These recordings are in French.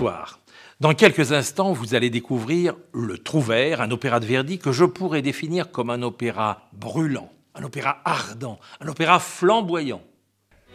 Bonsoir. Dans quelques instants, vous allez découvrir Le Trouvère, un opéra de Verdi que je pourrais définir comme un opéra brûlant, un opéra ardent, un opéra flamboyant.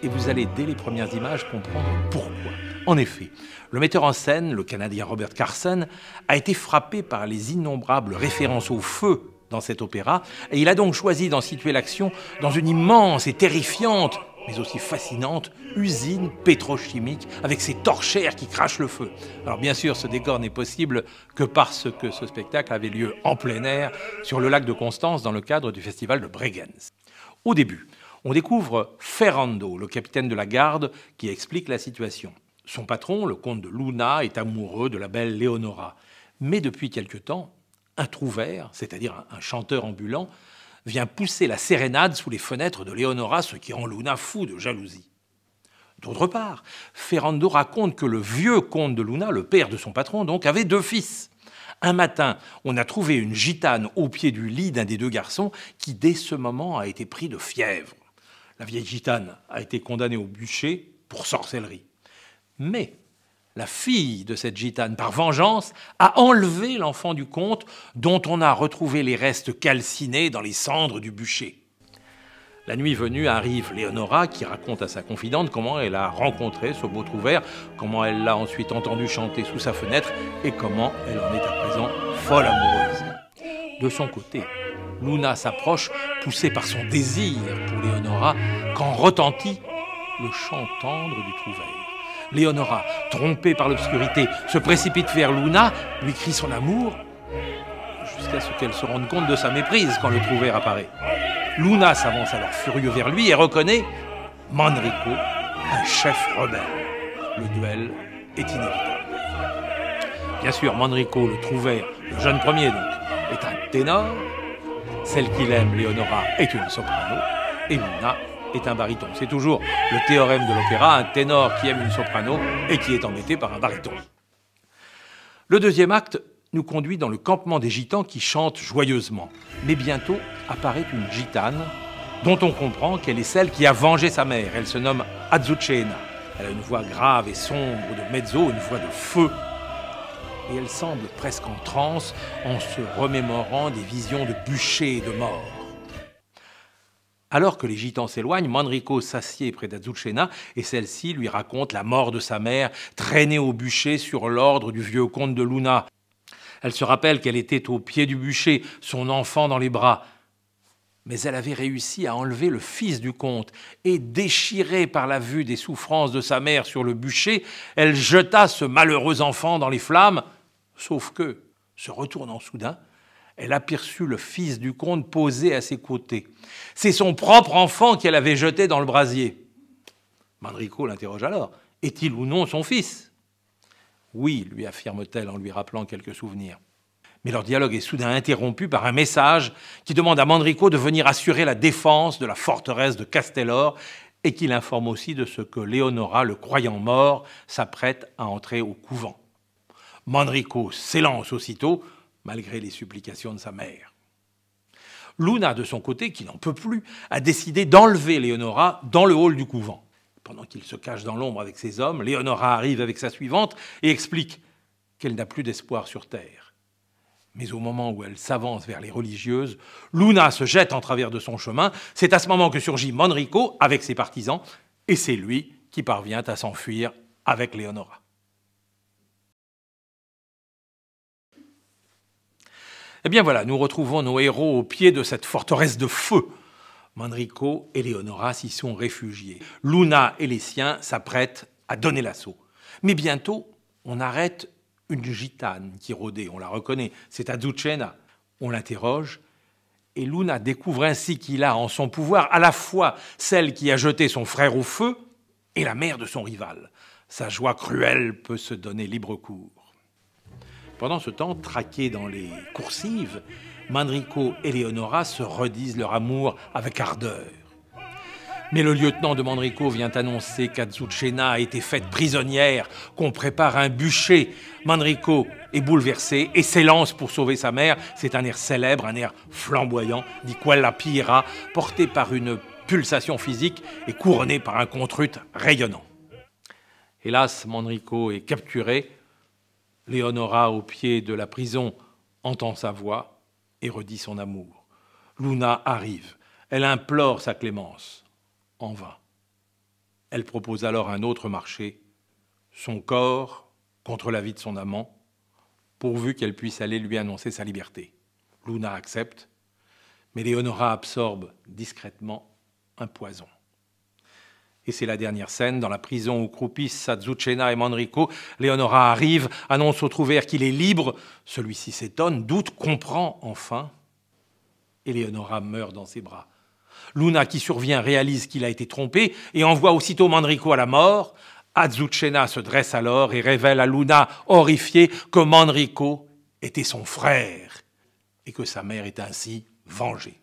Et vous allez, dès les premières images, comprendre pourquoi. En effet, le metteur en scène, le Canadien Robert Carson, a été frappé par les innombrables références au feu dans cet opéra, et il a donc choisi d'en situer l'action dans une immense et terrifiante, mais aussi fascinante, usine pétrochimique avec ses torchères qui crachent le feu. Alors bien sûr, ce décor n'est possible que parce que ce spectacle avait lieu en plein air sur le lac de Constance dans le cadre du festival de Bregenz. Au début, on découvre Ferrando, le capitaine de la garde, qui explique la situation. Son patron, le comte de Luna, est amoureux de la belle Leonora. Mais depuis quelque temps, un trouvère, c'est-à-dire un chanteur ambulant, vient pousser la sérénade sous les fenêtres de Leonora, ce qui rend Luna fou de jalousie. D'autre part, Ferrando raconte que le vieux comte de Luna, le père de son patron, donc, avait 2 fils. Un matin, on a trouvé une gitane au pied du lit d'un des 2 garçons qui, dès ce moment, a été pris de fièvre. La vieille gitane a été condamnée au bûcher pour sorcellerie. Mais la fille de cette gitane, par vengeance, a enlevé l'enfant du comte dont on a retrouvé les restes calcinés dans les cendres du bûcher. La nuit venue arrive Leonora qui raconte à sa confidente comment elle a rencontré ce beau trouvère, comment elle l'a ensuite entendu chanter sous sa fenêtre et comment elle en est à présent folle amoureuse. De son côté, Luna s'approche, poussée par son désir pour Leonora, quand retentit le chant tendre du trouvère. Leonora, trompée par l'obscurité, se précipite vers Luna, lui crie son amour, jusqu'à ce qu'elle se rende compte de sa méprise quand le trouvère apparaît. Luna s'avance alors furieux vers lui et reconnaît Manrico, un chef rebelle. Le duel est inévitable. Bien sûr, Manrico, le trouvère, le jeune premier donc, est un ténor. Celle qu'il aime, Leonora, est une soprano. Et Luna est un baryton. C'est toujours le théorème de l'opéra, un ténor qui aime une soprano et qui est embêté par un baryton. Le deuxième acte nous conduit dans le campement des gitans qui chantent joyeusement. Mais bientôt apparaît une gitane dont on comprend qu'elle est celle qui a vengé sa mère. Elle se nomme Azucena. Elle a une voix grave et sombre de mezzo, une voix de feu. Et elle semble presque en transe en se remémorant des visions de bûcher et de mort. Alors que les gitans s'éloignent, Manrico s'assied près d'Azucena et celle-ci lui raconte la mort de sa mère, traînée au bûcher sur l'ordre du vieux comte de Luna. Elle se rappelle qu'elle était au pied du bûcher, son enfant dans les bras. Mais elle avait réussi à enlever le fils du comte et, déchirée par la vue des souffrances de sa mère sur le bûcher, elle jeta ce malheureux enfant dans les flammes, sauf que, se retournant soudain, elle aperçut le fils du comte posé à ses côtés. C'est son propre enfant qu'elle avait jeté dans le brasier. Manrico l'interroge alors. Est-il ou non son fils ? Oui, lui affirme-t-elle en lui rappelant quelques souvenirs. Mais leur dialogue est soudain interrompu par un message qui demande à Manrico de venir assurer la défense de la forteresse de Castellor et qui l'informe aussi de ce que Leonora, le croyant mort, s'apprête à entrer au couvent. Manrico s'élance aussitôt, malgré les supplications de sa mère. Luna, de son côté, qui n'en peut plus, a décidé d'enlever Leonora dans le hall du couvent. Pendant qu'il se cache dans l'ombre avec ses hommes, Leonora arrive avec sa suivante et explique qu'elle n'a plus d'espoir sur terre. Mais au moment où elle s'avance vers les religieuses, Luna se jette en travers de son chemin. C'est à ce moment que surgit Manrico avec ses partisans, et c'est lui qui parvient à s'enfuir avec Leonora. Eh bien voilà, nous retrouvons nos héros au pied de cette forteresse de feu. Manrico et Leonora s'y sont réfugiés. Luna et les siens s'apprêtent à donner l'assaut. Mais bientôt, on arrête une gitane qui rôdait, on la reconnaît, c'est Azucena. On l'interroge et Luna découvre ainsi qu'il a en son pouvoir à la fois celle qui a jeté son frère au feu et la mère de son rival. Sa joie cruelle peut se donner libre cours. Pendant ce temps, traqués dans les coursives, Manrico et Leonora se redisent leur amour avec ardeur. Mais le lieutenant de Manrico vient annoncer qu'Azucena a été faite prisonnière, qu'on prépare un bûcher. Manrico est bouleversé et s'élance pour sauver sa mère. C'est un air célèbre, un air flamboyant, di Quella Pira, porté par une pulsation physique et couronné par un contrut rayonnant. Hélas, Manrico est capturé, Leonora, au pied de la prison, entend sa voix et redit son amour. Luna arrive. Elle implore sa clémence. En vain. Elle propose alors un autre marché, son corps contre la vie de son amant, pourvu qu'elle puisse aller lui annoncer sa liberté. Luna accepte, mais Leonora absorbe discrètement un poison. Et c'est la dernière scène, dans la prison où croupissent Azucena et Manrico. Leonora arrive, annonce au trouvère qu'il est libre. Celui-ci s'étonne, doute, comprend enfin. Et Leonora meurt dans ses bras. Luna, qui survient, réalise qu'il a été trompé et envoie aussitôt Manrico à la mort. Azucena se dresse alors et révèle à Luna, horrifiée, que Manrico était son frère et que sa mère est ainsi vengée.